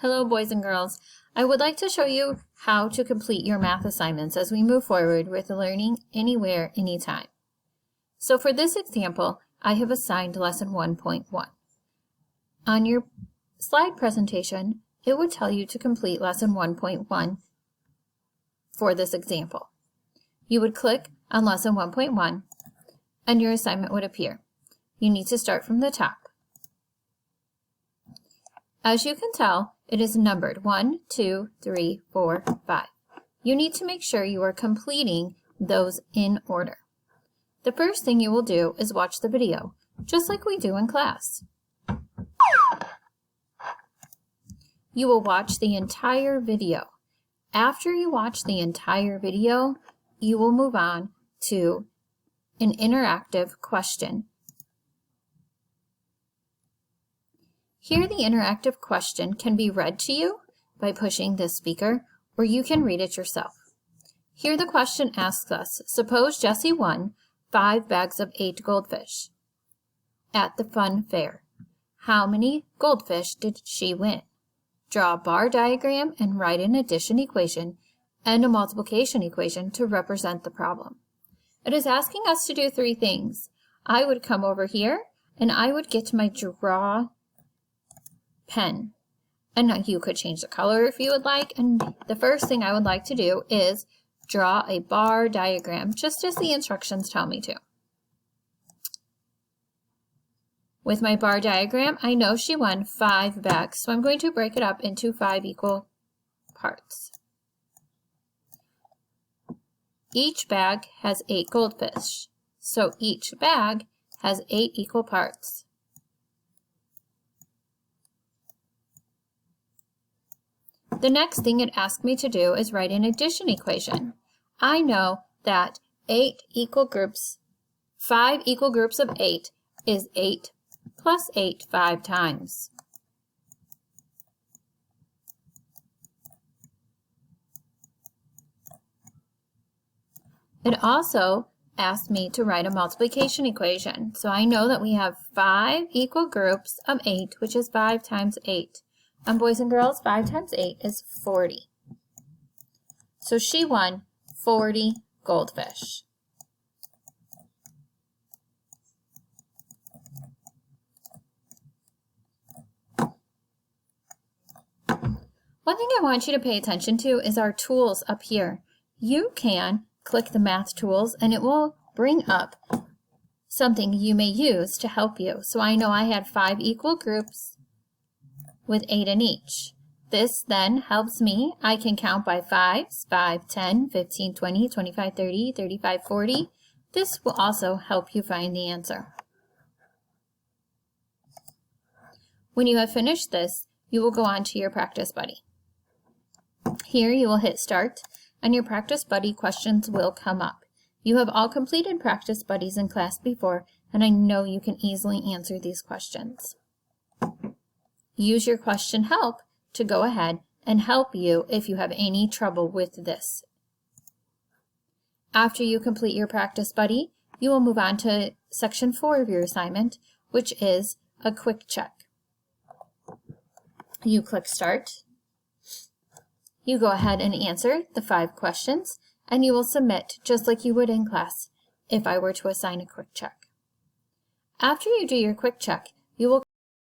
Hello, boys and girls. I would like to show you how to complete your math assignments as we move forward with learning anywhere, anytime. So for this example, I have assigned lesson 1.1. On your slide presentation, it would tell you to complete lesson 1.1 for this example. You would click on lesson 1.1 and your assignment would appear. You need to start from the top. As you can tell, it is numbered 1, 2, 3, 4, 5. You need to make sure you are completing those in order. The first thing you will do is watch the video, just like we do in class. You will watch the entire video. After you watch the entire video, you will move on to an interactive question. Here, the interactive question can be read to you by pushing this speaker, or you can read it yourself. Here, the question asks us, suppose Jessie won 5 bags of 8 goldfish at the fun fair. How many goldfish did she win? Draw a bar diagram and write an addition equation and a multiplication equation to represent the problem. It is asking us to do 3 things. I would come over here and I would get my draw pen, and now you could change the color if you would like, and the first thing I would like to do is draw a bar diagram just as the instructions tell me to. With my bar diagram, I know she won 5 bags, so I'm going to break it up into 5 equal parts. Each bag has 8 goldfish, so each bag has 8 equal parts. The next thing it asked me to do is write an addition equation. I know that 5 equal groups of 8 is 8 plus 8 5 times. It also asked me to write a multiplication equation. So I know that we have 5 equal groups of 8, which is 5 times 8. And boys and girls, 5 times 8 is 40. So she won 40 goldfish. One thing I want you to pay attention to is our tools up here. You can click the math tools and it will bring up something you may use to help you. So I know I had 5 equal groups with 8 in each. This then helps me. I can count by 5s, 5, 10, 15, 20, 25, 30, 35, 40. This will also help you find the answer. When you have finished this, you will go on to your practice buddy. Here you will hit start and your practice buddy questions will come up. You have all completed practice buddies in class before, and I know you can easily answer these questions. Use your question help to go ahead and help you if you have any trouble with this. After you complete your practice buddy, you will move on to section 4 of your assignment, which is a quick check. You click start. You go ahead and answer the 5 questions, and you will submit just like you would in class if I were to assign a quick check. After you do your quick check, you will